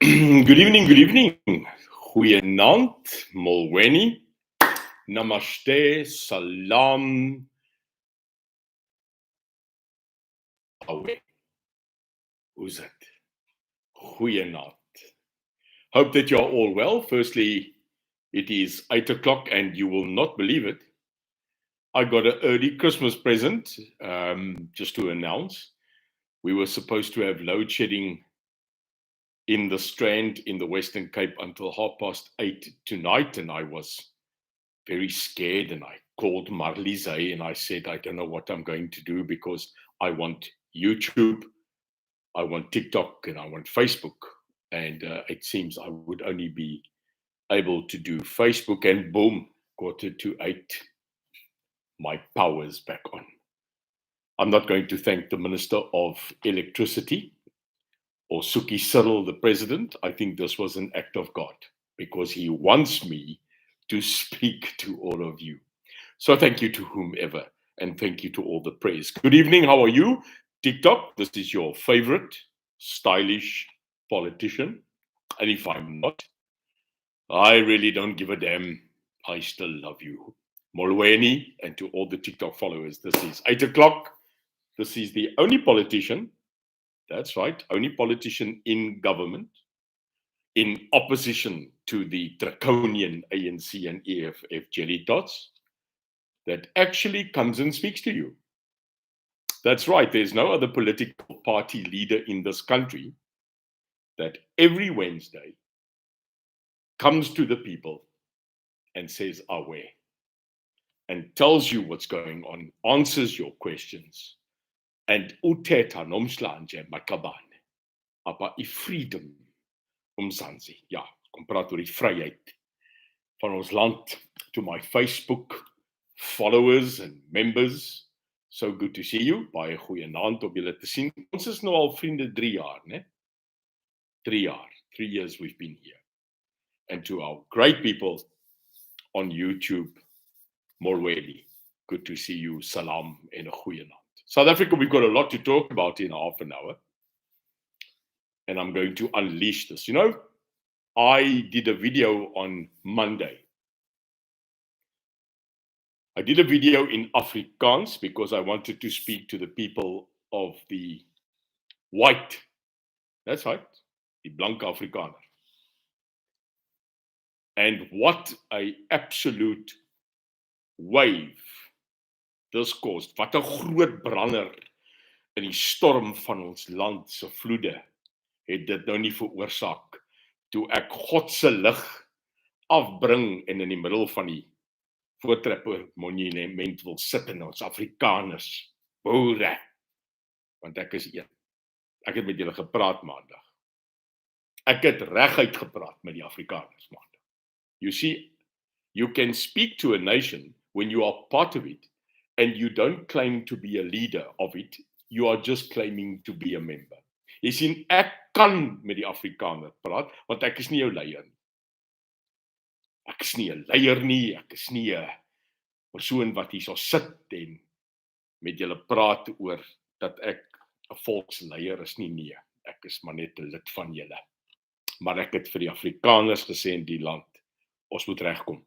Good evening. Goeienaand, Molweni, Namaste, Salam, Awe. Who's that? Goeienaand. Hope that you're all well. Firstly, it is 8 o'clock and you will not believe it. I got an early Christmas present, just to announce. We were supposed to have load shedding in the Strand in the Western Cape until 8:30 tonight, and I was very scared, and I called Marlize and I said, I don't know what I'm going to do because I want YouTube, I want TikTok, and I want Facebook. And it seems I would only be able to do Facebook, and boom, 7:45, my power's back on. I'm not going to thank the Minister of Electricity or Suki Cyril, the President. I think this was an act of God because he wants me to speak to all of you. So thank you to whomever, and thank you to all the praise. Good evening, how are you? TikTok, this is your favorite stylish politician. And if I'm not, I really don't give a damn. I still love you. Molweni, and to all the TikTok followers, this is 8 o'clock. This is the only politician, that's right, only politician in government, in opposition to the draconian ANC and EFF jelly tots, that actually comes and speaks to you. That's right, there's no other political party leader in this country that every Wednesday comes to the people and says, Awe, and tells you what's going on, answers your questions, and uthetha nomhlanje makabane, apa freedom umzansi. Ja, kom praat oor die vryheid van ons land. To my Facebook followers and members, so good to see you. Baie goeienaand om julle te sien. Ons is nou al vriende 3 jaar, né? 3 jaar. 3 years we've been here. And to our great people on YouTube, Molweni, good to see you. Salam en 'n goeienaand. South Africa, we've got a lot to talk about in half an hour. And I'm going to unleash this. You know, I did a video on Monday. I did a video in Afrikaans because I wanted to speak to the people of the white, that's right, die blanke Afrikaner. And what a absolute wave this caused. Wat 'n groot brander in die storm van ons land se vloede het dit nou nie veroorsaak toe ek God se lig afbring en in die middel van die Voortrapper monument wil sit in ons Afrikaners, boere, want ek is een. Ek het met julle gepraat maandag. Ek het reguit gepraat met die Afrikaners maandag. You see, you can speak to a nation when you are part of it and you don't claim to be a leader of it, you are just claiming to be a member. Jy sien, ek kan met die Afrikaner praat, want ek is nie jou leier nie. Ek is nie 'n leier nie, ek is nie 'n persoon wat hier sal sit en met julle praat oor dat ek 'n volksleier is nie, nee. Ek is maar net 'n lid van julle. Maar ek het vir die Afrikaners gesê in die land, ons moet regkom.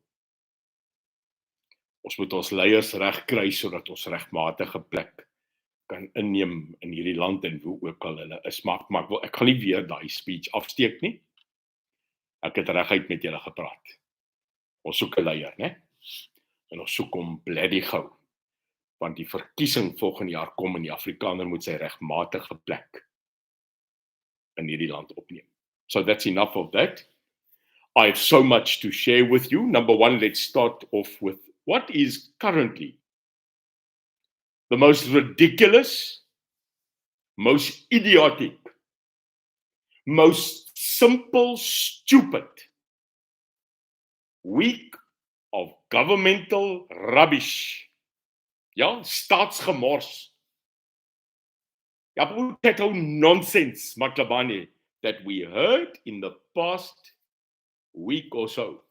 Ons moet ons leiers regkry sodat ons regmatige plek kan inneem in hierdie land en hoe ook al hulle is. Maar ek gaan nie weer daai speech afsteek nie. Ek het reguit met julle gepraat. Ons soek 'n leier, né? En ons soek hom bloody gou. Want die verkiesing volgende jaar kom en die Afrikaner moet sy regmatige plek in hierdie land opneem. So that's enough of that. I have so much to share with you. Number one, let's start off with what is currently the most ridiculous, most idiotic, most simple, stupid week of governmental rubbish. Ja, staatsgemors. Ja, potato nonsense, Maklabane, that we heard in the past week or so.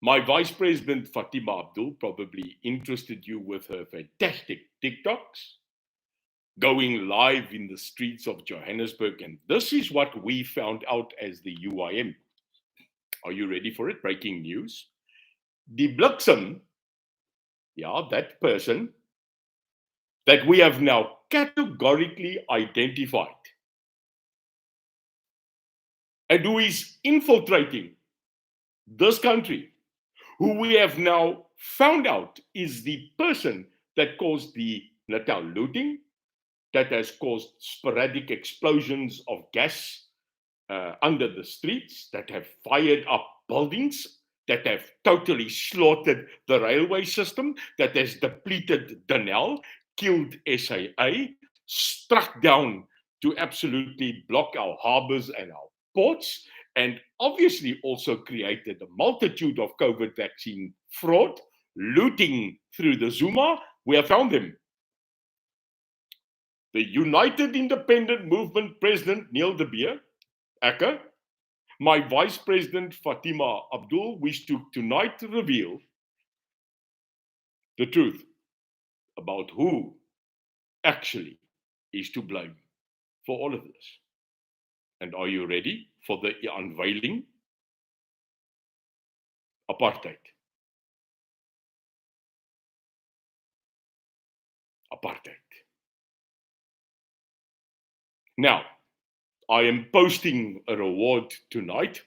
My Vice President Fatima Abdul probably interested you with her fantastic TikToks. going live in the streets of Johannesburg. And this is what we found out as the UIM. Are you ready for it? Breaking news. Die Bliksem, yeah, that person that we have now categorically identified and who is infiltrating this country, who we have now found out is the person that caused the Natal looting, that has caused sporadic explosions of gas under the streets, that have fired up buildings, that have totally slaughtered the railway system, that has depleted Denel, killed SAA, struck down to absolutely block our harbors and our ports, and obviously also created a multitude of COVID vaccine fraud, looting through the Zuma. We have found them. The United Independent Movement President Neil de Beer, Acker, my Vice President Fatima Abdul wish to tonight reveal the truth about who actually is to blame for all of this. And are you ready for the unveiling? Apartheid. Apartheid. Now, I am posting a reward tonight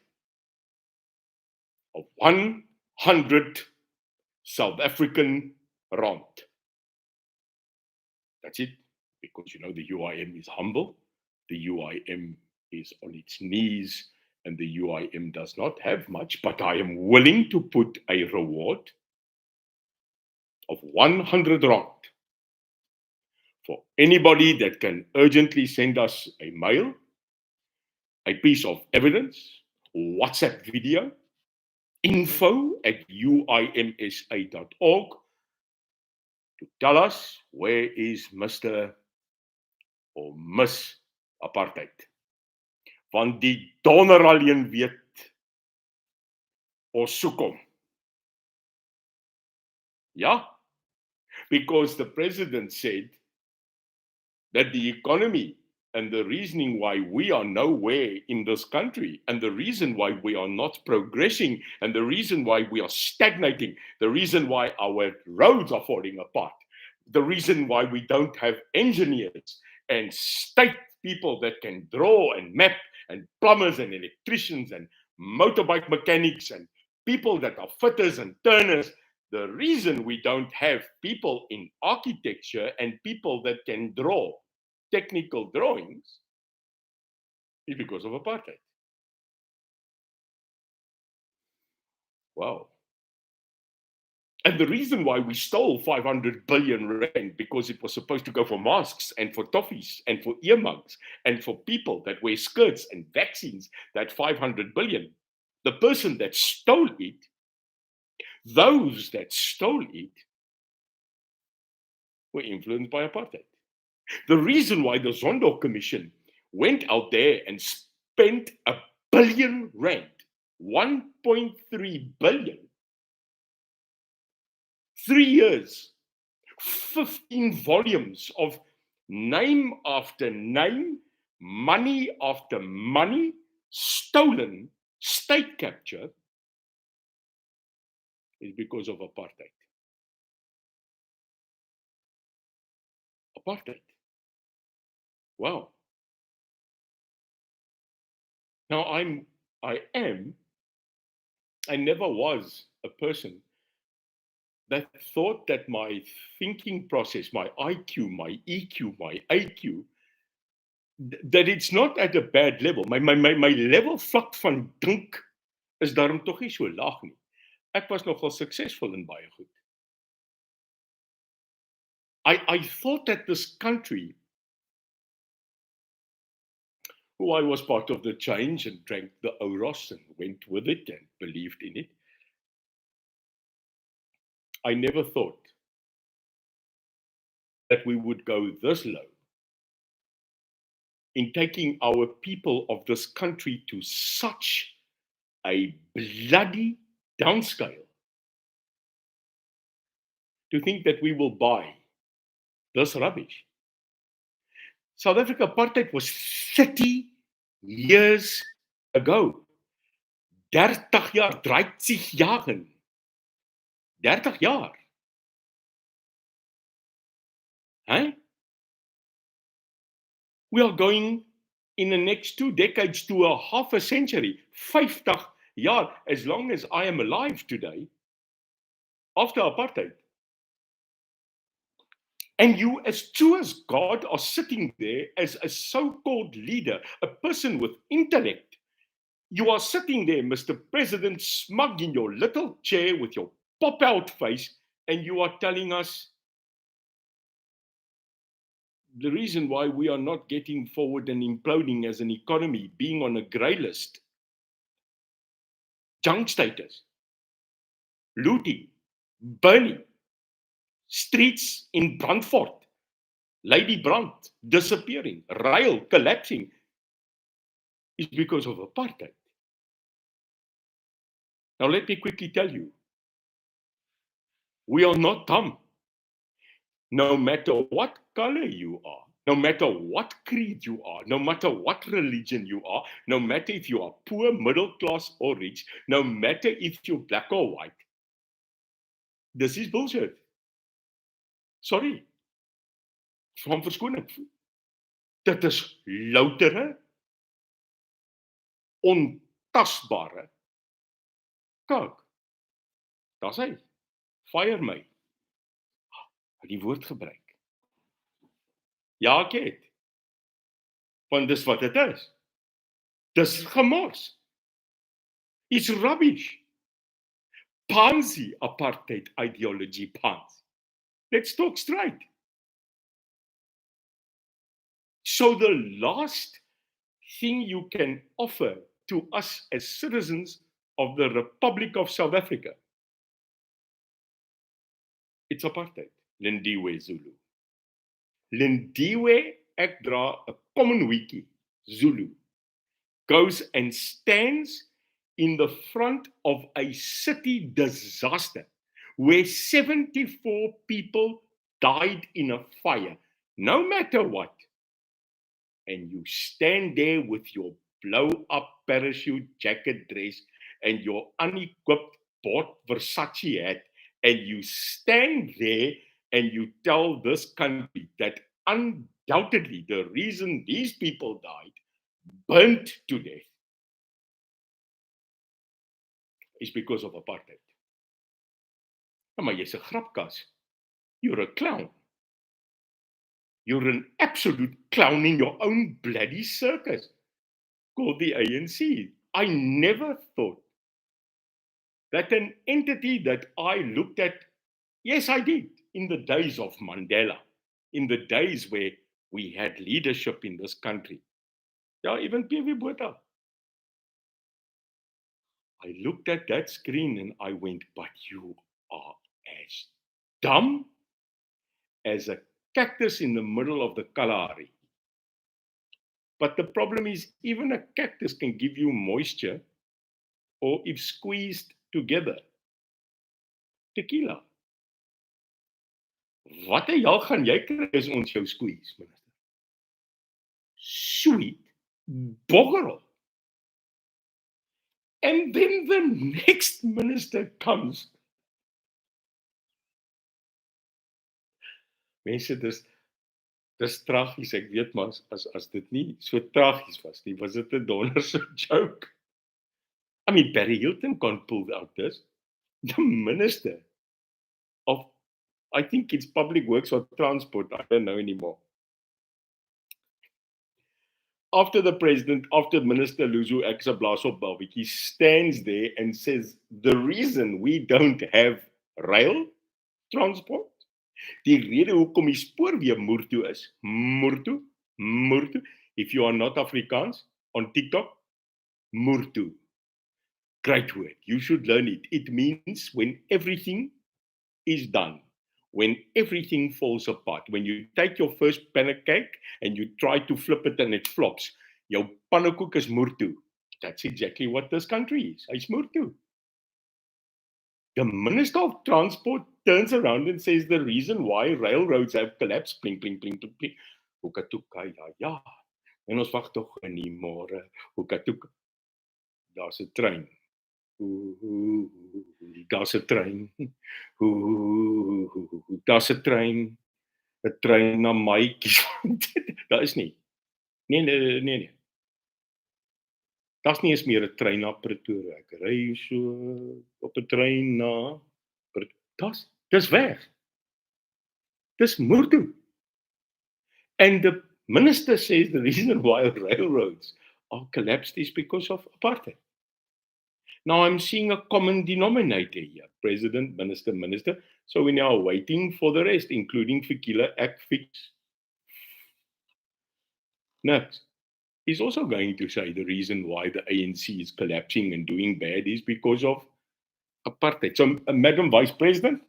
of 100 South African rand. That's it, because you know the UIM is humble, the UIM is on its knees, and the UIM does not have much, but I am willing to put a reward of 100 rand for anybody that can urgently send us a mail, a piece of evidence, WhatsApp video, info@uimsa.org to tell us where is Mr. or Miss Apartheid. Want die donder alleen weet, ons soek hom. Yeah, because the president said that the economy and the reasoning why we are nowhere in this country, and the reason why we are not progressing, and the reason why we are stagnating, the reason why our roads are falling apart, the reason why we don't have engineers and state people that can draw and map, and plumbers and electricians and motorbike mechanics and people that are fitters and turners. The reason we don't have people in architecture and people that can draw technical drawings is because of apartheid. Wow. And the reason why we stole 500 billion rand, because it was supposed to go for masks and for toffees and for earmugs and for people that wear skirts and vaccines, that 500 billion. The person that stole it, those that stole it, were influenced by apartheid. The reason why the Zondo Commission went out there and spent R1 billion, 1.3 billion, 3 years, 15 volumes of name after name, money after money, stolen, state capture, is because of apartheid. Apartheid. Wow. Now I never was a person that thought that my thinking process, my IQ, my EQ, my AQ, that it's not at a bad level. My level vlak van dink is daarom tog nie so laag nie. Ek was nogal successful in baie goed. I thought that this country, who I was part of the change and drank the Oros and went with it and believed in it, I never thought that we would go this low in taking our people of this country to such a bloody downscale to think that we will buy this rubbish. South Africa apartheid was 30 years ago. 30 jaar, 30 Jahren. 30 jaar. Huh? We are going in the next 2 decades to a half a century, 50 jaar, as long as I am alive today, after apartheid. And you, as true as God, are sitting there as a so-called leader, a person with intellect. You are sitting there, Mr. President, smug in your little chair with your pop-out face, and you are telling us the reason why we are not getting forward and imploding as an economy, being on a grey list, junk status, looting, burning, streets in Brandfort, Lady Brand disappearing, rail collapsing, is because of apartheid. Now let me quickly tell you, we are not dumb. No matter what color you are, no matter what creed you are, no matter what religion you are, no matter if you are poor, middle class or rich, no matter if you're black or white, this is bullshit. Sorry. Van verskoning. Dit is loutere, ontasbare kook. Daar's hy. Fire my. Die woord gebruik. Ja, ek het. Want dis wat dit is. Dis gemors. It's rubbish. Pansy apartheid ideology, pans. Let's talk straight. So the last thing you can offer to us as citizens of the Republic of South Africa, it's apartheid. Lindiwe Zulu. Lindiwe, ek dra 'n common wiki, Zulu, goes and stands in the front of a city disaster where 74 people died in a fire, no matter what. And you stand there with your blow-up parachute jacket dress and your unequipped bought Versace hat, and you stand there and you tell this country that undoubtedly the reason these people died, burnt to death, is because of apartheid. Maar jy's 'n grapkas. You're a clown. You're an absolute clown in your own bloody circus called the ANC. I never thought that an entity that I looked at, yes, I did, in the days of Mandela, in the days where we had leadership in this country. Yeah, even PV Botha. I looked at that screen and I went, but you are as dumb as a cactus in the middle of the Kalahari. But the problem is, even a cactus can give you moisture, or if squeezed together, tequila. Wat die hel gaan jy kry as ons jou squeeze, minister? Sweet boggerel. And then the next minister comes. Mense, dis tragies, ek weet, maar as dit nie so tragies was nie, was dit 'n donderse joke. I mean, Barry Hilton can't pull out this. The minister of, I think it's public works or transport, I don't know anymore. After the president, after Minister Luzu Exablaso, he stands there and says, the reason we don't have rail transport, die rede hoekom die spoorweë moertoe is, moertoe, if you are not Afrikaans, on TikTok, moertoe. Great word, you should learn it. It means when everything is done, when everything falls apart, when you take your first pancake and you try to flip it and it flops, jou pannekoek is moertoe. That's exactly what this country is. Hy's moertoe. The Minister of Transport turns around and says the reason why railroads have collapsed, pling, pling, pling, pling, pling. Hoekatoeka, ja. En ons wag tog in die môre. Hoekatoeka. Daar's 'n trein. Daar's 'n trein. Daar's 'n trein. 'n Trein na Maatjies. Daar is nie. Nee. Daar's nie eens meer 'n trein na Pretoria. Ek ry so op 'n trein na dis weg. Dis moertoe. And the minister says the reason why railroads are collapsed is because of apartheid. Now I'm seeing a common denominator here. President, minister. So we're now waiting for the rest, including Fikile Act Fix. Next. He's also going to say the reason why the ANC is collapsing and doing bad is because of apartheid. So, Madam Vice President,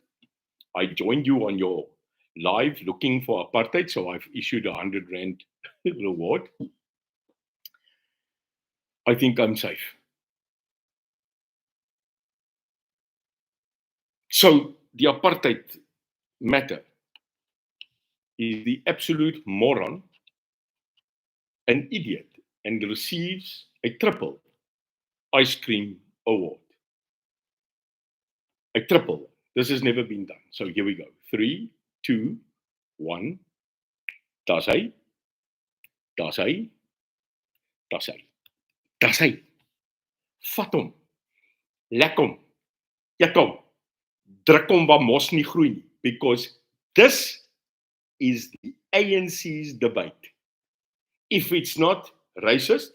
I joined you on your live looking for apartheid, so I've issued a 100 Rand reward. I think I'm safe. So, the apartheid matter is the absolute moron, an idiot, and receives a triple ice cream award. A triple. This has never been done. So here we go. 3, 2, 1. Daar's hy. Daar's hy. Daar's hy. Daar's hy. Vat hom. Lek hom. Eet hom. Druk hom waar mos nie groei nie. Because this is the ANC's debate. If it's not racist,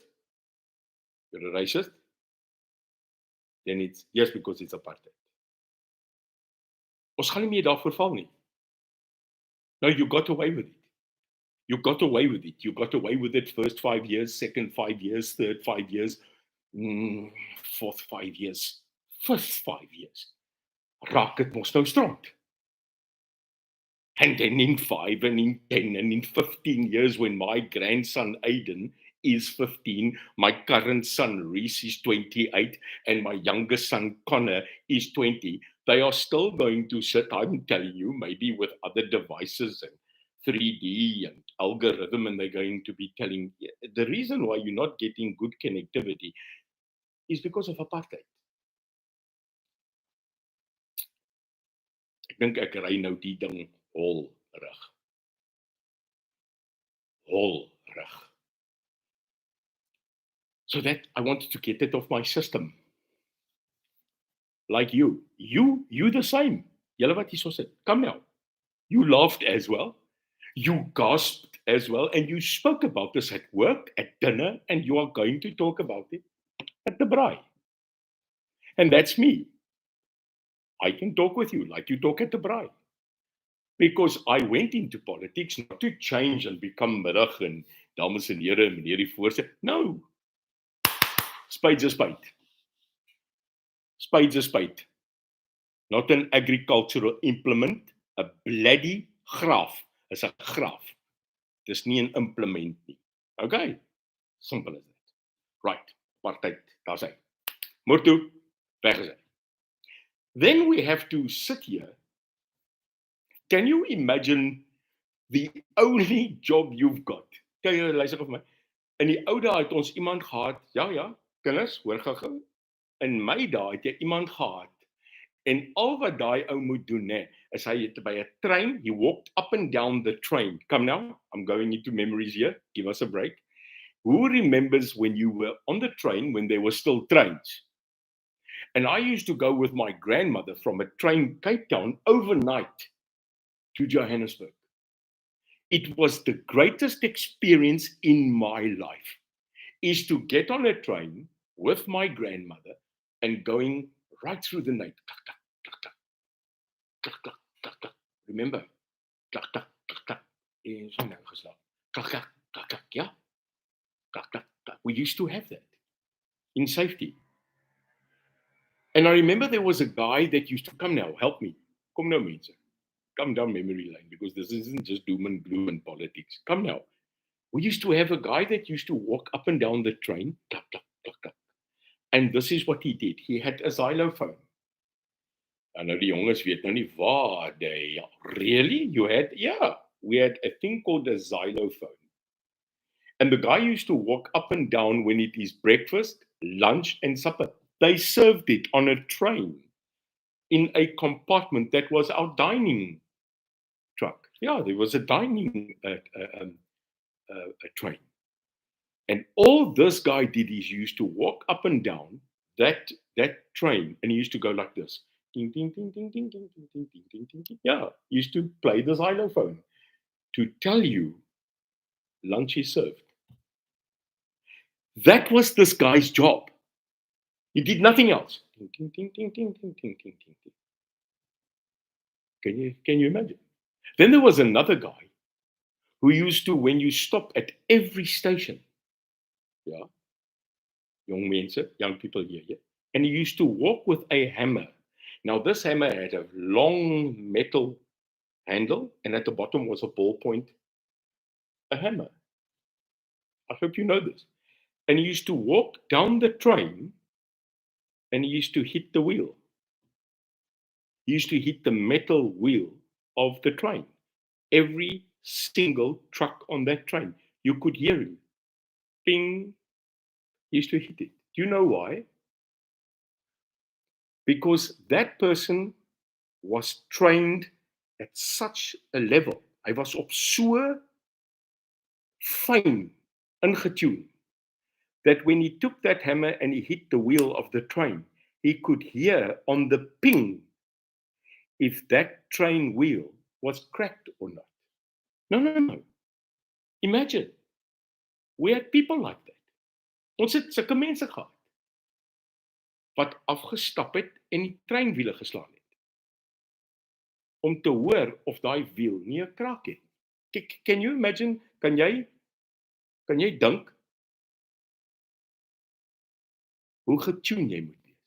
you're a racist, then it's just because it's apartheid. Ons gaan nie meer daarvoor val nie. No, you got away with it. You got away with it. You got away with it first 5 years, second 5 years, third 5 years, fourth 5 years, fifth 5 years. Raak het mos nou strand. And then in 5 and in 10 and in 15 years when my grandson Aiden is 15, my current son Reese is 28, and my youngest son Connor is 20, they are still going to sit, I'm telling you, maybe with other devices and 3D and algorithm, and they're going to be telling, the reason why you're not getting good connectivity is because of apartheid. Ek dink ek ry nou die ding holrig. So that I wanted to get it off my system. Like you the same. Julle wat hier so sit, come now. You laughed as well. You gasped as well, and you spoke about this at work, at dinner, and you are going to talk about it at the braai. And that's me. I can talk with you like you talk at the braai. Because I went into politics not to change and become middag en dames en here, meneer die voorsitter. No. Spades is spade. Spades is spade. Not an agricultural implement. A bloody graaf is 'n graaf. Dis nie 'n implement nie. Okay? Simple as that. Right. Apartheid, daar's hy. Moet toe, weg is hy. Then we have to sit here. Can you imagine the only job you've got? Kyk jy luister vir my. In die ou dae het ons iemand gehad. Ja, kinders, hoor gou. In my dae het jy iemand gehad. En al wat daai ou moet doen, is hy het by 'n trein, he walked up and down the train. Come now, I'm going into memories here. Give us a break. Who remembers when you were on the train when there were still trains? And I used to go with my grandmother from a train Cape Town overnight to Johannesburg. It was the greatest experience in my life, is to get on a train with my grandmother and going right through the night. Remember? Yeah? We used to have that in safety. And I remember there was a guy that used to come now, help me. Come now, mense. Come down memory lane, because this isn't just doom and gloom and politics. Come now. We used to have a guy that used to walk up and down the train. And this is what he did. He had a xylophone. En nou die jongens weet nou nie waar die, really? You had? Yeah. we had a thing called a xylophone. And the guy used to walk up and down when it is breakfast, lunch, and supper. They served it on a train in a compartment that was our dining truck. Yeah, there was a dining a train. And all this guy did is he used to walk up and down that train, and he used to go like this. Ding, ding, ding, ding, ding, ding, ding, ding, ding, ding, ding, ding. Yeah, he used to play the xylophone to tell you lunch is served. That was this guy's job. He did nothing else. Ding, ding, ding, ding, ding, ding, ding, ding, ding, ding. Can you imagine? Then there was another guy who used to, when you stop at every station, yeah, young people here, yeah, and he used to walk with a hammer. Now, this hammer had a long metal handle, and at the bottom was a ballpoint, a hammer. I hope you know this. And he used to walk down the train, and he used to hit the wheel. He used to hit the metal wheel of the train. Every single truck on that train, you could hear him. Ping. He used to hit it. Do you know why? Because that person was trained at such a level. Hy was op so fyn ingetune that when he took that hammer and he hit the wheel of the train, he could hear on the ping if that train wheel was cracked or not. No. Imagine, we had people like that. Ons het sulke mense gehad wat afgestap het en die treinwiele geslaan het om te hoor of daai wiel nie 'n kraak het. Can you imagine? Kan jy dink hoe getune jy moet wees?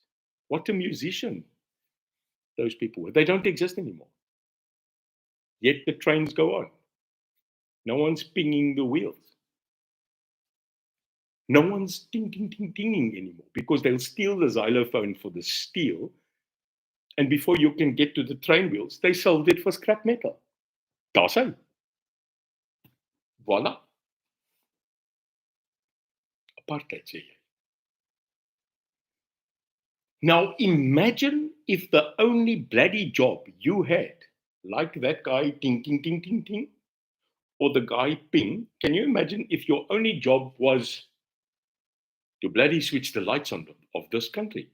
What a musician those people were. They don't exist anymore. Yet the trains go on. No one's pinging the wheels. No one's dinging anymore because they'll steal the xylophone for the steel. And before you can get to the train wheels, they sold it for scrap metal. Daar's hy. Voilà. Apartheid, sê jy. Now imagine if the only bloody job you had, like that guy ting, or the guy ping, can you imagine if your only job was to bloody switch the lights on of this country?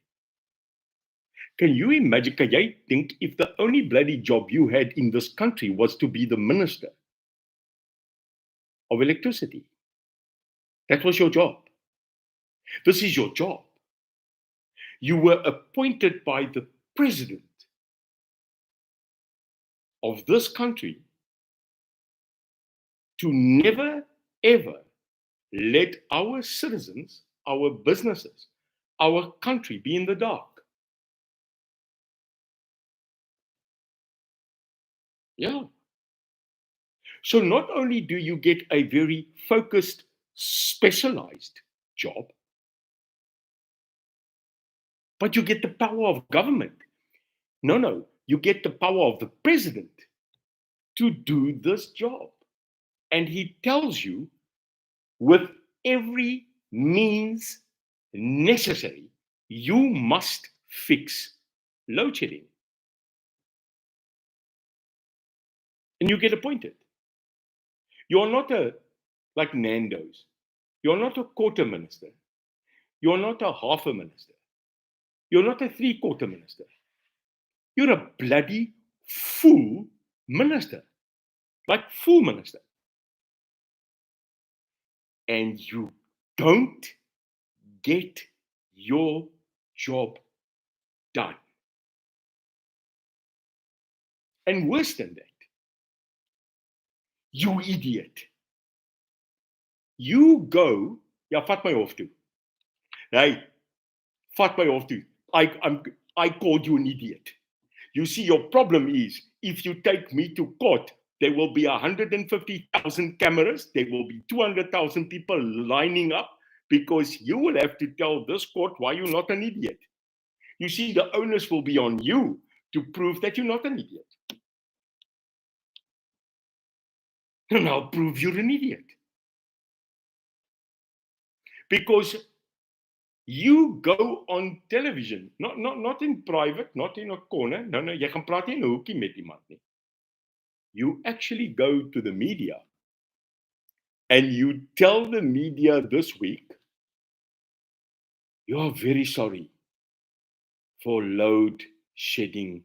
Can you imagine, kan jy dink if the only bloody job you had in this country was to be the minister of electricity? That was your job. This is your job. You were appointed by the president of this country to never, ever let our citizens, our businesses, our country be in the dark. Yeah. So not only do you get a very focused, specialized job, but you get the power of government. No, you get the power of the president to do this job. And he tells you with every means necessary, you must fix load shedding. And you get appointed. You're not like Nando's. You're not a quarter minister. You're not a half a minister. You're not a three-quarter minister. You're a bloody full minister. Like full minister. And you don't get your job done. And worse than that, you idiot. You go, ja, vat my hof toe. Hey, vat my hof toe. I called you an idiot. You see, your problem is, if you take me to court, there will be 150,000 cameras. There will be 200,000 people lining up because you will have to tell this court why you're not an idiot. You see, the onus will be on you to prove that you're not an idiot. and I'll prove you're an idiot. Because you go on television, not in private, not in a corner. No, jy gaan praat nie in 'n hoekie met iemand nie. You actually go to the media and you tell the media this week, you are very sorry for load shedding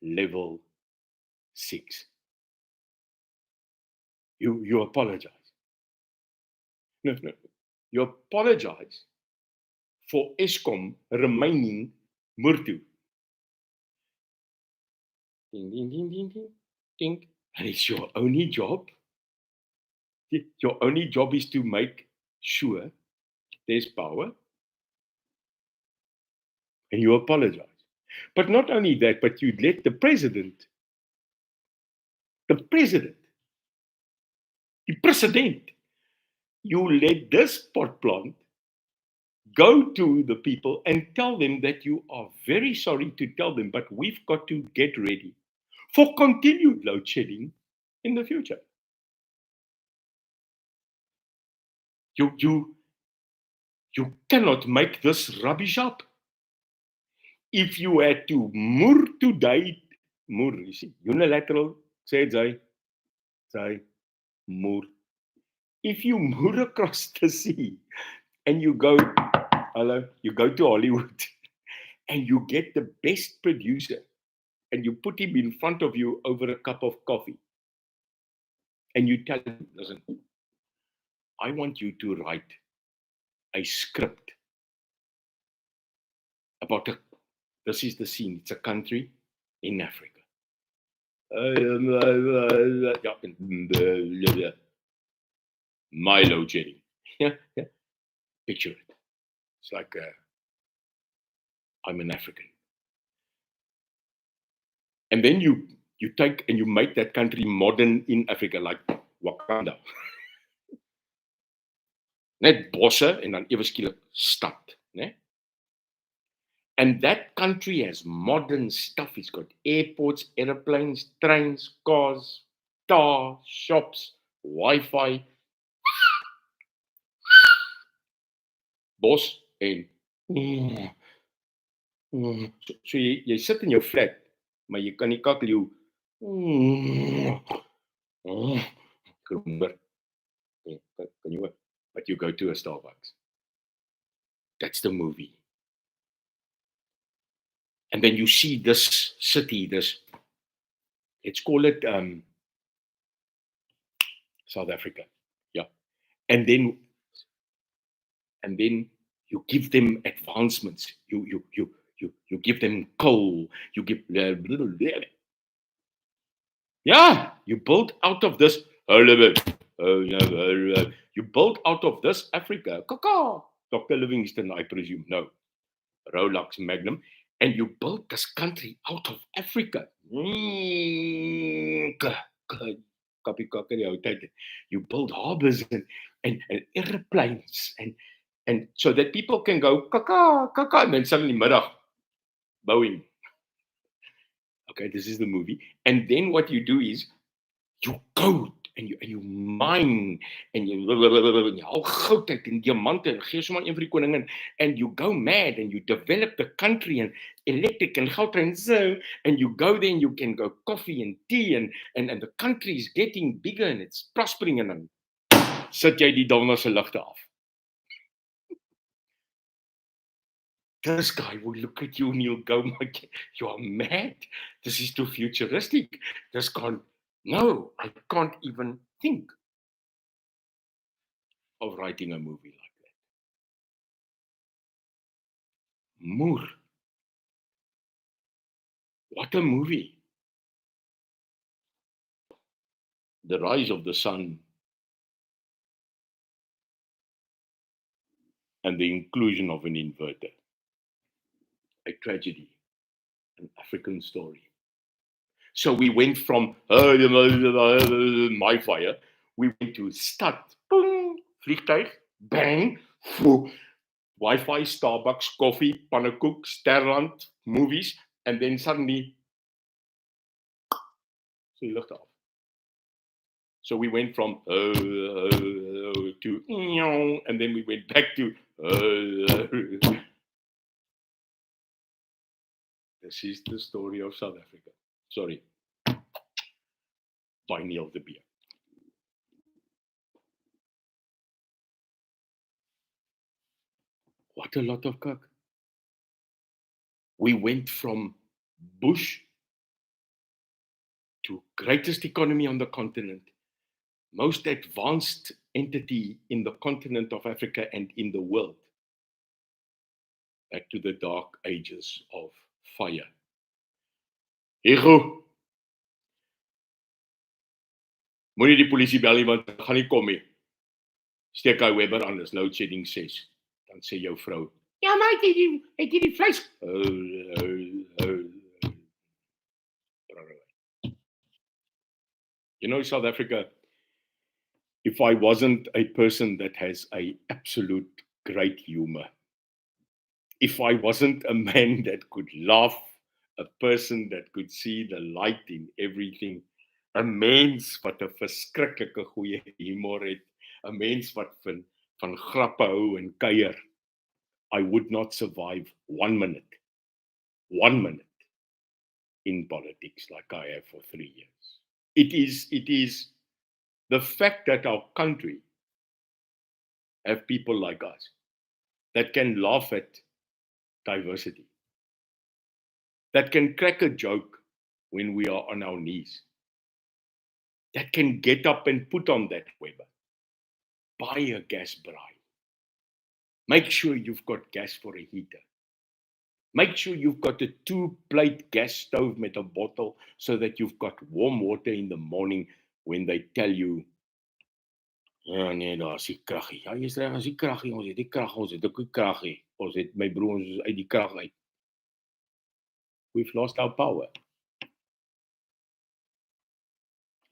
level 6. You apologize. No. You apologize for Eskom remaining Murtu. Ding, ding, ding, ding, ding, ding. And it's your only job. Your only job is to make sure there's power. And you apologize. But not only that, but you let the president, the president, you let this pot plant go to the people and tell them that you are very sorry to tell them, but we've got to get ready for continued load shedding in the future. You cannot make this rubbish up. If you had to moer today, you see, unilateral, say, moer. If you moer across the sea and you go to Hollywood and you get the best producer and you put him in front of you over a cup of coffee and you tell him, listen, I want you to write a script about this is the scene. It's a country in Africa. My load shedding. Yeah. Picture it. It's like I'm an African. And then you take and you make that country modern in Africa, like Wakanda. Net bosse en dan ewe skielik stad, né? And that country has modern stuff. It's got airports, airplanes, trains, cars, tar, shops, Wi-Fi, bos en so jy sit in jou flat, maar jy kan nie kakleeu can you work? But you go to a Starbucks. That's the movie. And then you see this city, let's call it South Africa. Yeah. And then you give them advancements. You give them coal. You give you build out of this. You build out of this Africa. Dr. Livingston, I presume. No. Rolex Magnum. And you build this country out of Africa. You build harbors and airplanes and so that people can go and then suddenly middag Boeing. Okay, this is the movie. And then what you do is you go and you mine and you haal goud uit en diamante en gee sommer een vir die koningin and you go mad and you develop the country and electric and goudtreins and you go there and you can go coffee and tea and the country is getting bigger and it's prospering and dan sit jy die donder se ligte af. This guy will look at you and he'll go, you are mad. This is too futuristic. No, I can't even think of writing a movie like that. Moer. What a movie. The Rise of the Sun and the inclusion of an inverter. A tragedy, an African story. So we went from my fire, we went to start, boom, vliegtuig, bang, Wi-Fi, Starbucks, coffee, pannekoek, Sterland, movies, and then suddenly, so you looked off. So we went from to and then we went back to This is the story of South Africa. Sorry. By Neil de Beer. What a lot of coke. We went from bush to greatest economy on the continent, most advanced entity in the continent of Africa and in the world, back to the dark ages of fire. Hugo, moenie die polisie bel nie, want gaan nie kom nie. Steek hy Weber aan, dis load shedding 6. Dan sê jou vrou, ja, maar het jy die vleis? You know, South Africa, if I wasn't a person that has a absolute great humor, if I wasn't a man that could laugh, a person that could see the light in everything, 'n mens wat 'n verskriklike goeie humor het, 'n mens wat van grappe hou en kuier, I would not survive 1 minute in politics like I have for 3 years. It is the fact that our country have people like us that can laugh at diversity, that can crack a joke when we are on our knees, that can get up and put on that Weber, buy a gas braai, make sure you've got gas for a heater, make sure you've got a 2-plate gas stove met a bottle so that you've got warm water in the morning when they tell you, ja nee, daar is die kraggie. Ja, jy's reg, as die kraggie, ons het die krag, ons het ook die kraggie. Ons het, my broer, ons is uit die krag uit. We've lost our power.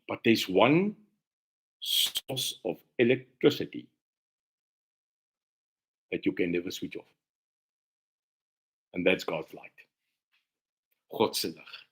But there's one source of electricity that you can never switch off. And that's God's light. God se lig.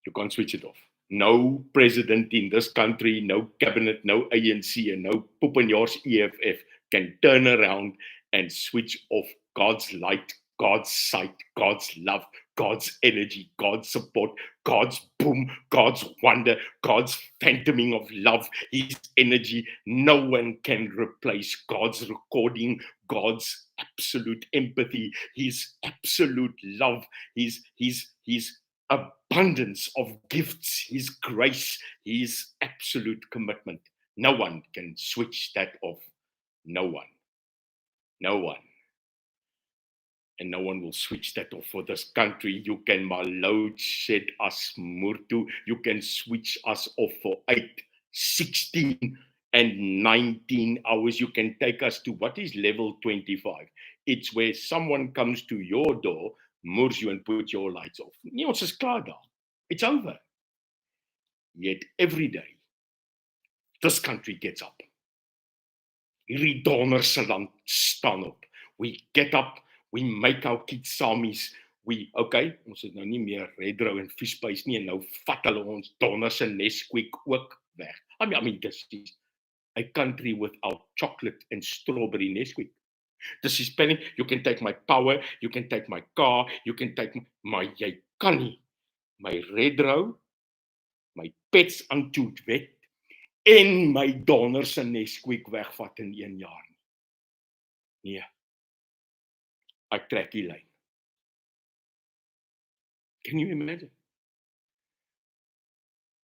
You can't switch it off. No president in this country, no cabinet, no ANC, and no Poepenjaars EFF can turn around and switch off God's light, God's sight, God's love, God's energy, God's support, God's boom, God's wonder, God's phantoming of love, His energy. No one can replace God's recording, God's absolute empathy, His absolute love, His abundance of gifts, His grace, His absolute commitment. No one can switch that off. No one. No one. And no one will switch that off for this country. You can load shed us murtu. You can switch us off for 8, 16, and 19 hours. You can take us to what is level 25. It's where someone comes to your door, moors you and put your lights off. Nee, ons is klaar daar. It's over. Yet every day, this country gets up. Hierdie donderse land staan op. We get up, we make our kids samies, ons het nou nie meer redrou en viespuis nie, en nou vat hulle ons donderse Nesquik ook weg. I mean, this is a country without chocolate and strawberry Nesquik. This is spelling, you can take my power, you can take my car, you can take my, jy kan nie, my redrou, my pets aantoet wet, en my donderse Nesquik wegvat in 1 jaar nie. Nee, ek trek die lyn. Can you imagine?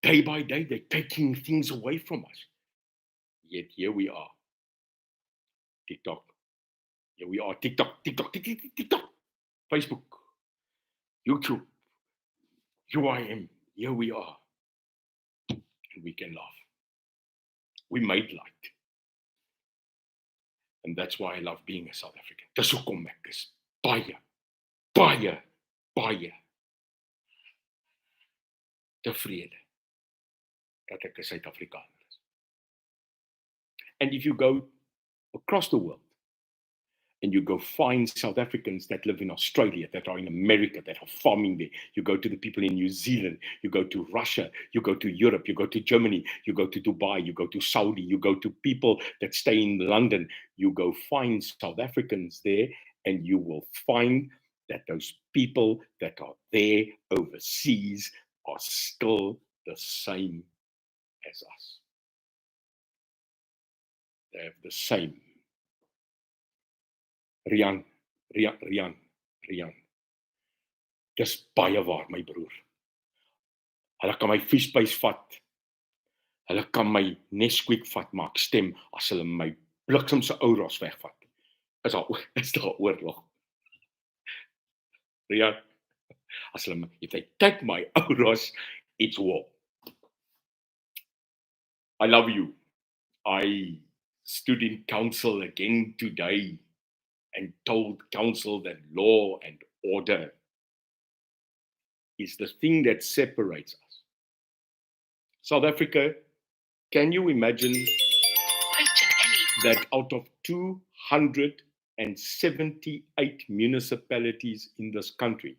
Day by day, they're taking things away from us. Yet here we are. TikTok. Here we are. TikTok. Facebook. YouTube. UIM. Here we are. And we can laugh. We made light. And that's why I love being a South African. Dis hoekom ek is baie tevrede dat ek 'n Suid-Afrikaner is. And if you go across the world and you go find South Africans that live in Australia, that are in America, that are farming there. You go to the people in New Zealand, you go to Russia, you go to Europe, you go to Germany, you go to Dubai, you go to Saudi, you go to people that stay in London. You go find South Africans there, and you will find that those people that are there overseas are still the same as us. They have the same. Rian. Dis baie waar, my broer. Hulle kan my viesbuis vat. Hulle kan my Nesquik vat, maar ek stem as hulle my bliksemse ouras wegvat. Is daar oorlog. Rian, as hulle if they take my ouras, it's war. I love you. I stood in council again today and told council that law and order is the thing that separates us. South Africa, can you imagine that out of 278 municipalities in this country,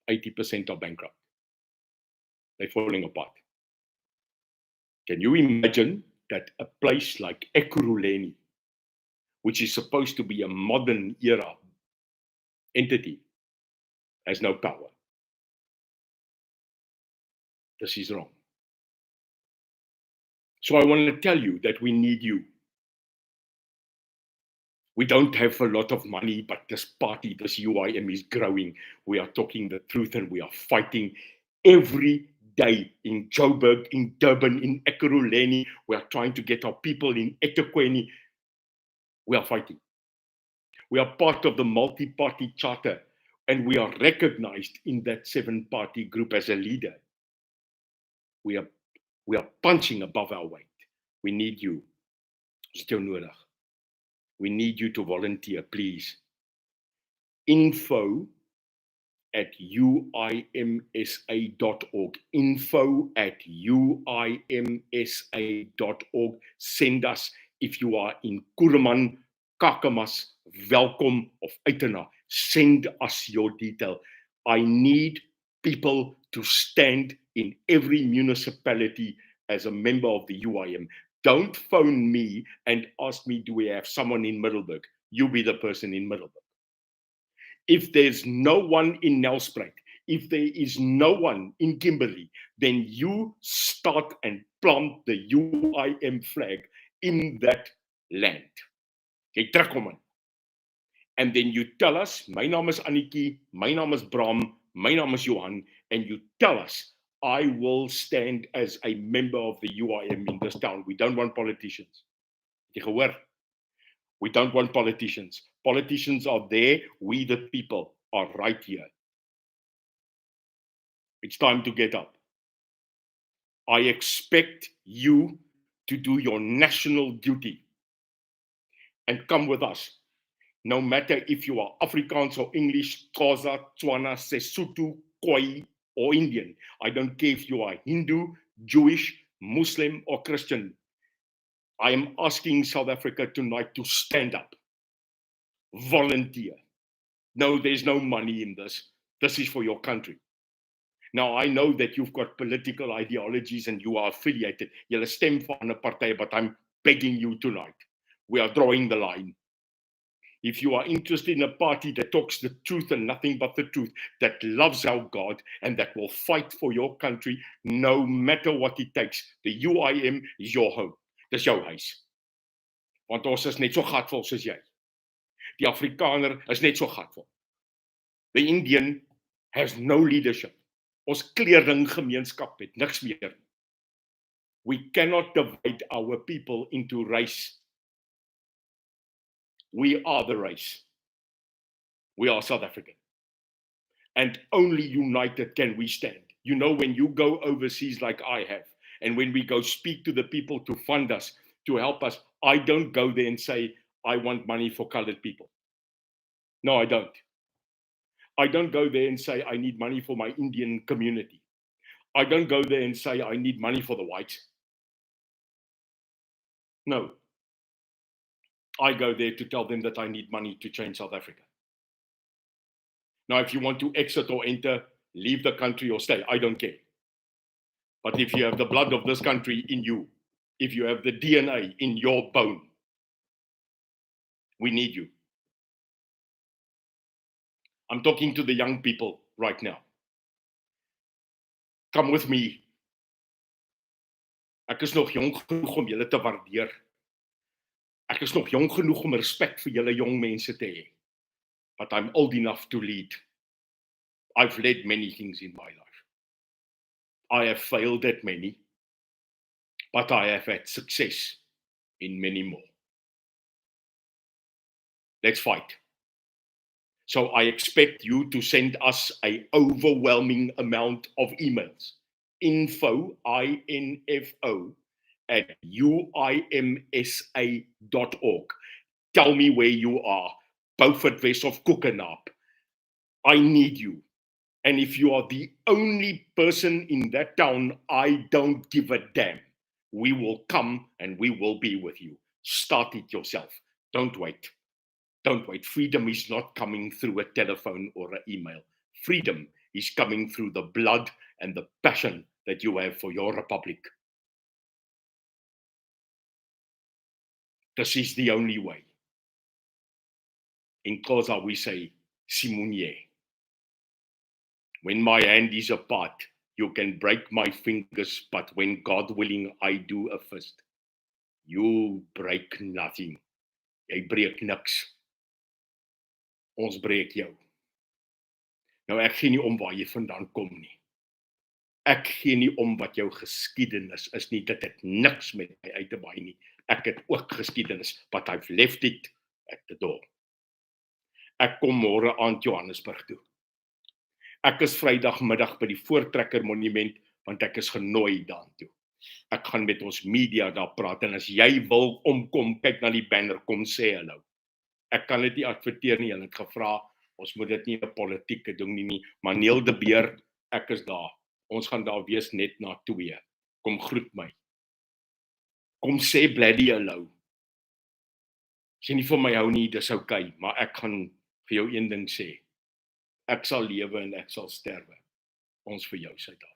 80% are bankrupt? They're falling apart. Can you imagine that a place like Ekurhuleni, which is supposed to be a modern era entity, has no power? This is wrong. So I want to tell you that we need you. We don't have a lot of money, but this party, this UIM is growing. We are talking the truth and we are fighting every day in Joburg, in Durban, in Ekurhuleni. We are trying to get our people in eThekwini. We are fighting. We are part of the multi-party charter, and we are recognized in that 7-party group as a leader. We are punching above our weight. We need you. We need you to volunteer, please. info@uimsa.org. info@uimsa.org. Send us if you are in Kuruman, Kakamas, Welkom, of Uitenhage. Send us your detail. I need people to stand in every municipality as a member of the UIM. Don't phone me and ask me, do we have someone in Middelburg? You be the person in Middelburg. If there's no one in Nelspruit, if there is no one in Kimberley, then you start and plant the UIM flag in that land. Jy trek hom in. And then you tell us, my naam is Annetjie, my naam is Bram, my naam is Johan, and you tell us, I will stand as a member of the UIM in this town. We don't want politicians. Jy gehoor? We don't want politicians. Politicians are there. We, the people, are right here. It's time to get up. I expect you to do your national duty and come with us. No matter if you are Afrikaans or English, Xhosa, Tswana, Sesotho, Khoi, or Indian. I don't care if you are Hindu, Jewish, Muslim, or Christian. I am asking South Africa tonight to stand up. Volunteer. No, there's no money in this. This is for your country. Now, I know that you've got political ideologies and you are affiliated. Julle stem vir 'n party, but I'm begging you tonight. We are drawing the line. If you are interested in a party that talks the truth and nothing but the truth, that loves our God and that will fight for your country, no matter what it takes, the UIM is your home. Dis jou huis. Want ons is net so gatvol soos jy. Die Afrikaner is net so gatvol. The Indian has no leadership. Ons kleerling gemeenskap het niks meer. We cannot divide our people into race. We are the race. We are South African. And only united can we stand. You know, when you go overseas like I have, and when we go speak to the people to fund us, to help us, I don't go there and say, I want money for colored people. No, I don't. I don't go there and say, I need money for my Indian community. I don't go there and say, I need money for the whites. No. I go there to tell them that I need money to change South Africa. Now, if you want to exit or enter, leave the country or stay, I don't care. But if you have the blood of this country in you, if you have the DNA in your bone, we need you. I'm talking to the young people right now. Come with me. Ek is nog jong genoeg om julle te waardeer. Ek is nog jong genoeg om respek vir julle jong mense te hê. But I'm old enough to lead. I've led many things in my life. I have failed at many, but I have had success in many more. Let's fight. So I expect you to send us an overwhelming amount of emails. Info, I-N-F-O, at uimsa.org. Tell me where you are. Beaufort West of Koekenaap. I need you. And if you are the only person in that town, I don't give a damn. We will come and we will be with you. Start it yourself. Don't wait. Don't wait. Freedom is not coming through a telephone or an email. Freedom is coming through the blood and the passion that you have for your republic. This is the only way. In Xhosa we say, Simunye. When my hand is apart, you can break my fingers, but when God willing, I do a fist. You break nothing. Jy breek niks. Ons breek jou. Nou ek gee nie om waar jy vandaan kom nie. Ek gee nie om wat jou geskiedenis is nie. Dit het niks met my uit te baai nie. Ek het ook geskiedenis, but I've left it at the door. Ek kom môre aand Johannesburg toe. Ek is Vrydagmiddag by die Voortrekker Monument, want ek is genooi daartoe. Ek gaan met ons media daar praat, en as jy wil omkom, kyk na die banner, kom sê hallo. Ek kan dit nie adverteer nie, hulle het gevra, ons moet dit nie 'n politieke ding nie, maar Neil de Beer, ek is daar. Ons gaan daar wees net na 2. Kom groet my. Kom sê bloody hallo. As jy nie vir my hou nie, dis okay, maar ek gaan vir jou een ding sê. Ek sal lewe en ek sal sterwe. Ons vir jou Suid-Afrika.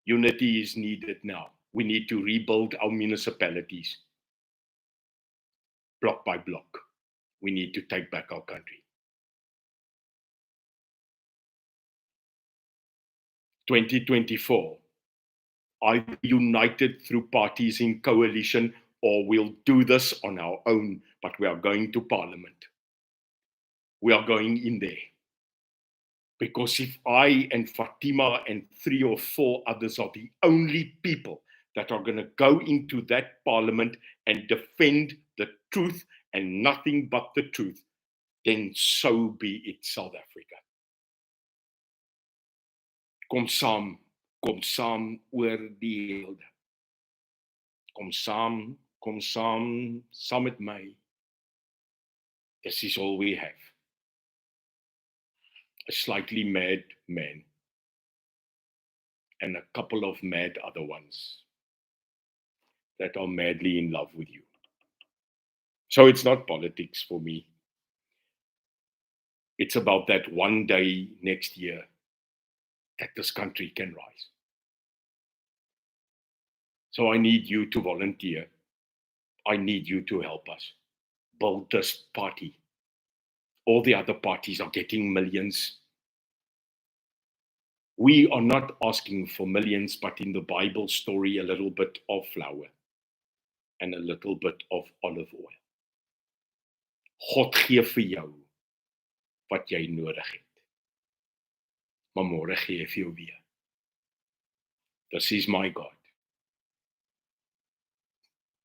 Unity is needed now. We need to rebuild our municipalities. Block by block. We need to take back our country. 2024. Either united through parties in coalition, or we'll do this on our own, but we are going to Parliament. We are going in there. Because if I and Fatima and 3 or 4 others are the only people that are going to go into that Parliament and defend the truth and nothing but the truth, then so be it, South Africa. Kom saam oor die helde. Kom saam met my. This is all we have. A slightly mad man and a couple of mad other ones that are madly in love with you. So it's not politics for me. It's about that one day next year that this country can rise. So I need you to volunteer. I need you to help us build this party. All the other parties are getting millions. We are not asking for millions, but in the Bible story, a little bit of flour and a little bit of olive oil. God gee vir jou wat jy nodig het. Maar môre gee hy vir jou weer. This is my God.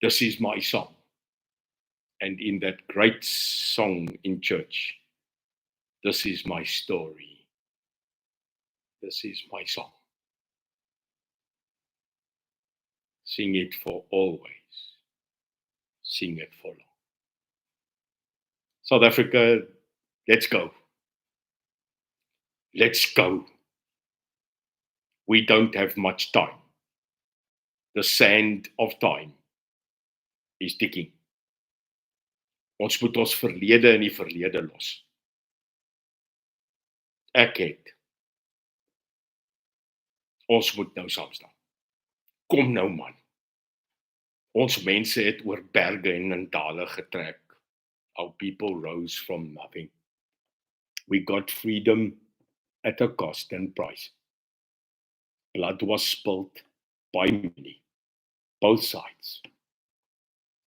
This is my song. And in that great song in church, this is my story. This is my song. Sing it for always. Sing it for long. South Africa, let's go. Let's go. We don't have much time. The sand of time is ticking. Ons moet ons verlede in die verlede los. Ek het. Ons moet nou saam staan. Kom nou man. Ons mense het oor berge en in dale getrek. Our people rose from nothing. We got freedom at a cost and price. Blood was spilled by many, both sides.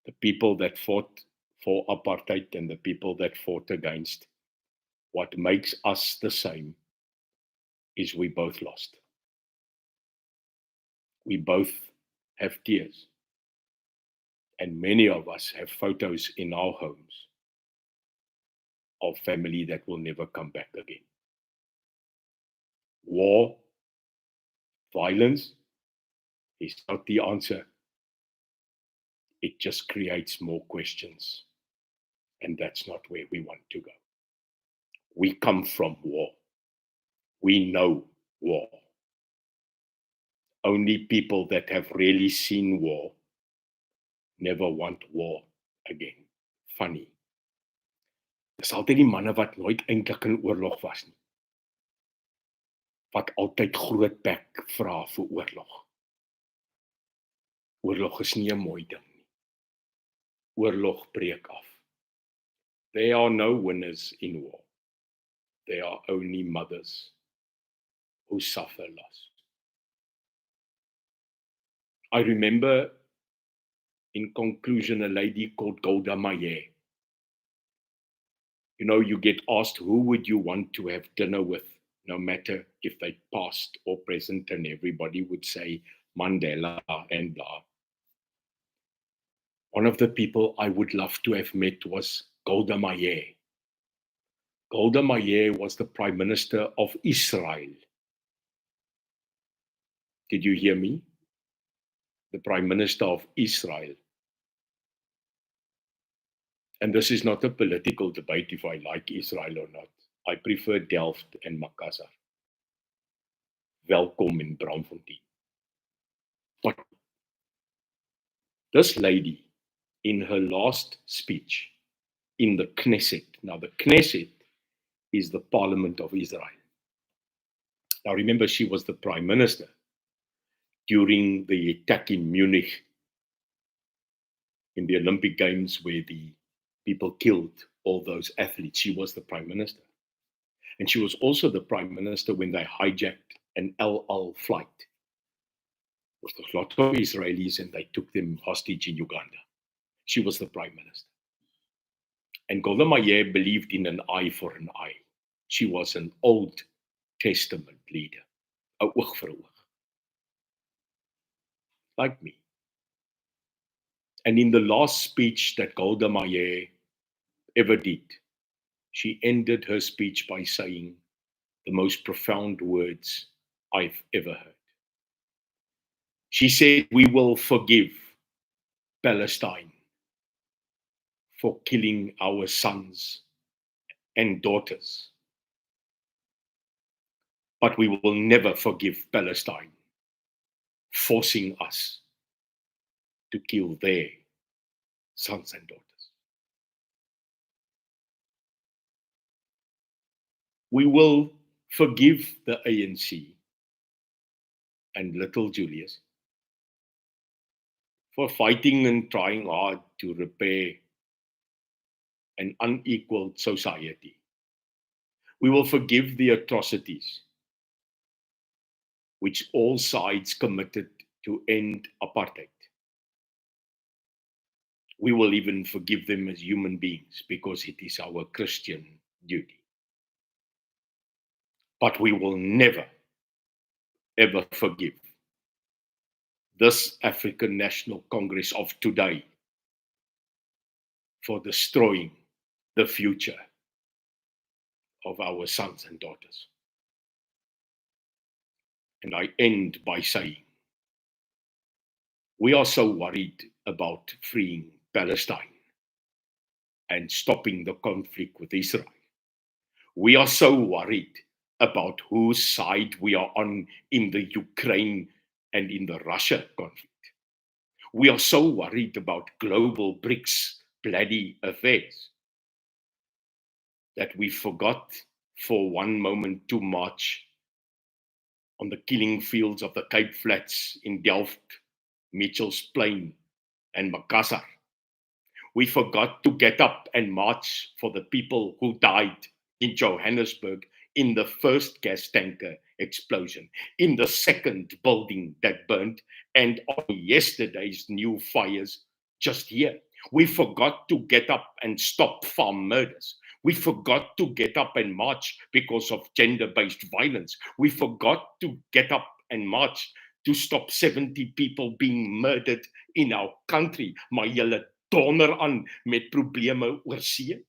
The people that fought for apartheid and the people that fought against. What makes us the same is we both lost. We both have tears. And many of us have photos in our homes of family that will never come back again. War, violence is not the answer. It just creates more questions. And that's not where we want to go. We come from war. We know war. Only people that have really seen war never want war again. Funny. Dis altyd die manne wat nooit eintlik in oorlog was nie. Wat altyd groot bek vra vir oorlog. Oorlog is nie 'n mooi ding nie. Oorlog breek af. There are no winners in war. There are only mothers who suffer loss. I remember, in conclusion, a lady called Golda Meir. You know, you get asked, who would you want to have dinner with, no matter if they past or present, and everybody would say Mandela and blah. One of the people I would love to have met was Golda Meir. Golda Meir was the Prime Minister of Israel. Did you hear me? The Prime Minister of Israel. And this is not a political debate if I like Israel or not. I prefer Delft and Makassar. Welkom in Braamfontein. But this lady, in her last speech in the Knesset, now the Knesset is the Parliament of Israel. Now remember, she was the Prime Minister during the attack in Munich in the Olympic Games where the people killed all those athletes. She was the Prime Minister. And she was also the Prime Minister when they hijacked an El Al flight with a lot of Israelis and they took them hostage in Uganda. She was the Prime Minister. And Golda Meir believed in an eye for an eye. She was an Old Testament leader. 'n oog vir 'n oog. Like me. And in the last speech that Golda Meir ever did, she ended her speech by saying the most profound words I've ever heard. She said, we will forgive Palestine for killing our sons and daughters. But we will never forgive Palestine forcing us to kill their sons and daughters. We will forgive the ANC and little Julius for fighting and trying hard to repair an unequal society. We will forgive the atrocities which all sides committed to end apartheid. We will even forgive them as human beings because it is our Christian duty. But we will never, ever forgive this African National Congress of today for destroying the future of our sons and daughters. And I end by saying, we are so worried about freeing Palestine and stopping the conflict with Israel. We are so worried about whose side we are on in the Ukraine and in the Russia conflict. We are so worried about global BRICS bloody affairs that we forgot for one moment to march on the killing fields of the Cape Flats in Delft, Mitchell's Plain, and Makassar. We forgot to get up and march for the people who died in Johannesburg in the first gas tanker explosion, in the second building that burned, and on yesterday's new fires just here. We forgot to get up and stop farm murders. We forgot to get up and march because of gender-based violence. We forgot to get up and march to stop 70 people being murdered in our country. Maar julle donder aan met probleme oor see.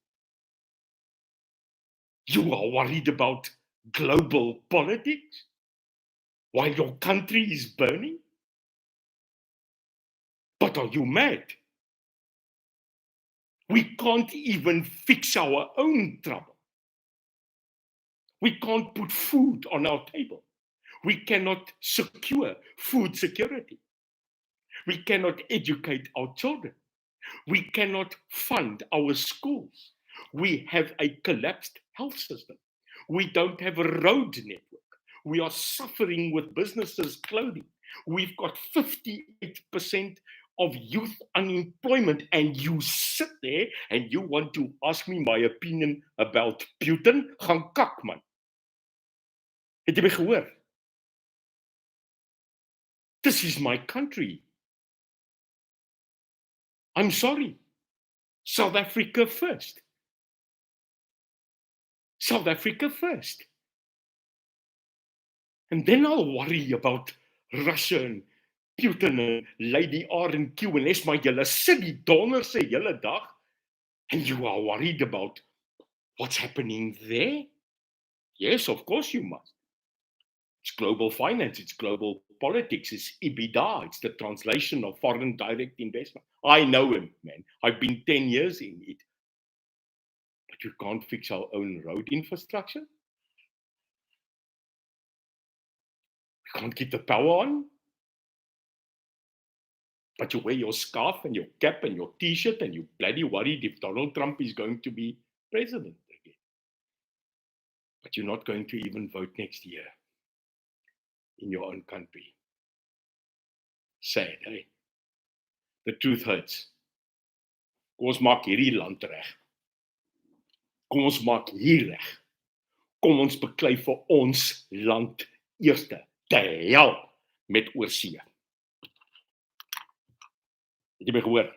You are worried about global politics while your country is burning? But are you mad? We can't even fix our own trouble. We can't put food on our table. We cannot secure food security. We cannot educate our children. We cannot fund our schools. We have a collapsed health system. We don't have a road network. We are suffering with businesses closing. We've got 58% of youth unemployment, and you sit there and you want to ask me my opinion about Putin? Gaan kak, man. Het jy my gehoor? This is my country. I'm sorry. South Africa first. South Africa first. And then I'll worry about Russia and Putin and Lady R and Q and S, maar julle sit die donders se hele dag and you are worried about what's happening there? Yes, of course you must. It's global finance, it's global politics, it's EBITDA, it's the translation of foreign direct investment. I know him, man. I've been 10 years in it. But you can't fix our own road infrastructure? We can't keep the power on? But you wear your scarf and your cap and your t-shirt and you're bloody worried if Donald Trump is going to be president again. But you're not going to even vote next year in your own country. Sad, eh? The truth hurts. Kom ons maak hierdie land reg. Kom ons maak hier reg. Kom ons beklei vir ons land eerste. Die hel met oorsee. Het jy my gehoor?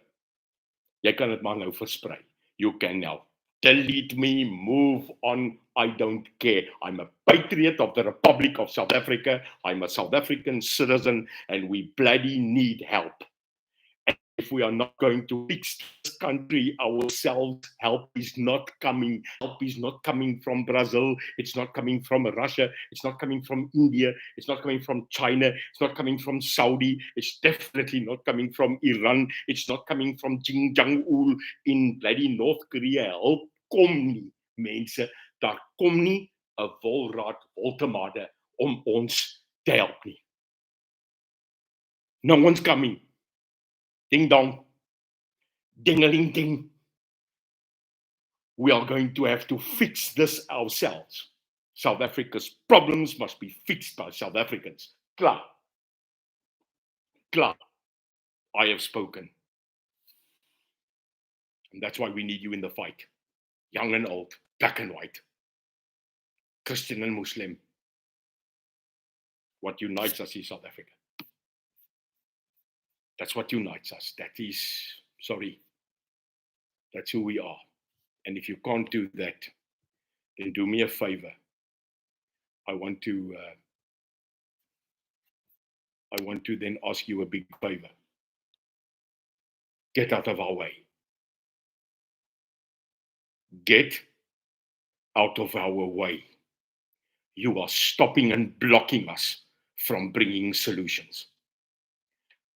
Jy kan dit maar nou versprei. You can now delete me, move on, I don't care. I'm a patriot of the Republic of South Africa. I'm a South African citizen and we bloody need help. And if we are not going to fix this country ourselves, help is not coming. Help is not coming from Brazil. It's not coming from Russia. It's not coming from India. It's not coming from China. It's not coming from Saudi. It's definitely not coming from Iran. It's not coming from Jong-un in bloody North Korea. Help kom nie, mense. Daar kom nie 'n wolraad woltemade om ons te help nie. No one's coming. Ding dong. Ding-a-ling ding. We are going to have to fix this ourselves. South Africa's problems must be fixed by South Africans. Klaar. Klaar. I have spoken. And that's why we need you in the fight. Young and old, black and white, Christian and Muslim. What unites us is South Africa. That's what unites us. That is, sorry, that's who we are. And if you can't do that, then do me a favor. I want to then ask you a big favor. Get out of our way. Get out of our way. You are stopping and blocking us from bringing solutions.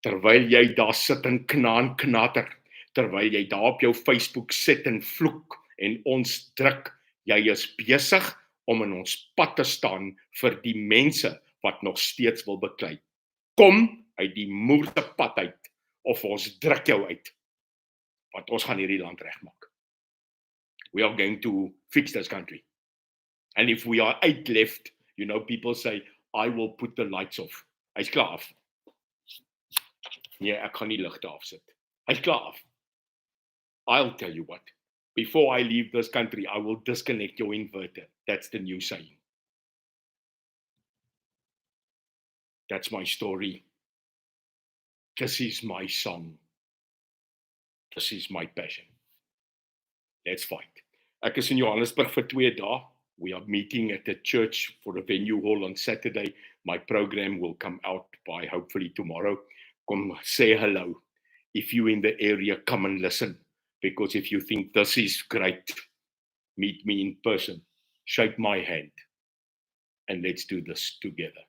Terwyl jy daar sit en knater, terwyl jy daar op jou Facebook sit en vloek en ons druk, jy is besig om in ons pad te staan vir die mense wat nog steeds wil beklei. Kom uit die moerse pad uit. of ons druk jou uit, want ons gaan hierdie land regmaak. We are going to fix this country. And if we are eight left, people say, I will put the lights off. Hy's klaar af. Nee, ek gaan nie ligte afsit. Hy's klaar af. I'll tell you what. Before I leave this country, I will disconnect your inverter. That's the new saying. That's my story. This is my song. This is my passion. Let's fight. Ek is in Johannesburg vir 2 dae. We are meeting at a church for a venue hall on Saturday. My program will come out by hopefully tomorrow. Come say hello. If you're in the area, come and listen. Because if you think this is great, meet me in person. Shake my hand. And let's do this together.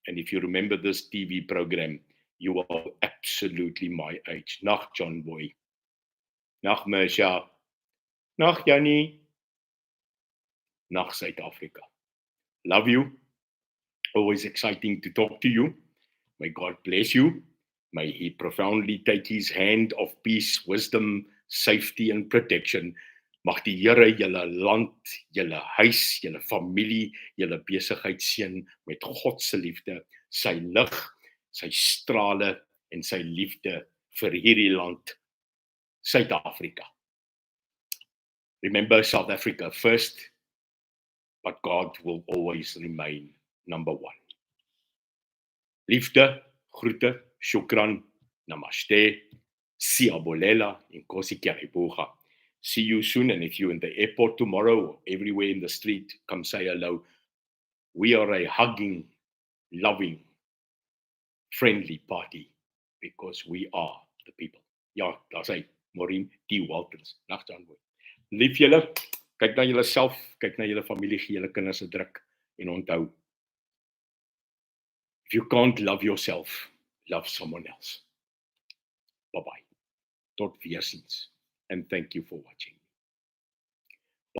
And if you remember this TV program, you are absolutely my age. Nag John Boy. Nag Mersha. Nag Jannie. Nag South Africa. Love you. Always exciting to talk to you. May God bless you. May He profoundly take His hand of peace, wisdom, safety and protection. Mag die Here julle land, julle huis, julle familie, julle besigheid seën met God se liefde, sy lig, sy strale en sy liefde vir hierdie land, Suid-Afrika. Remember South Africa first, but God will always remain number one. Liefde, groete, shukran, namaste, siabolela, inkosi kiaribuha. See you soon, and if you're in the airport tomorrow or everywhere in the street, come say hello. We are a hugging, loving, friendly party because we are the people. Ja, daar sê Maureen T. Walters. Nag John Boy. Lief julle, kyk na julle self, kyk na julle familie, gee julle kinders 'n druk en onthou, if you can't love yourself, love someone else. Bye-bye. Tot weerziens. And thank you for watching.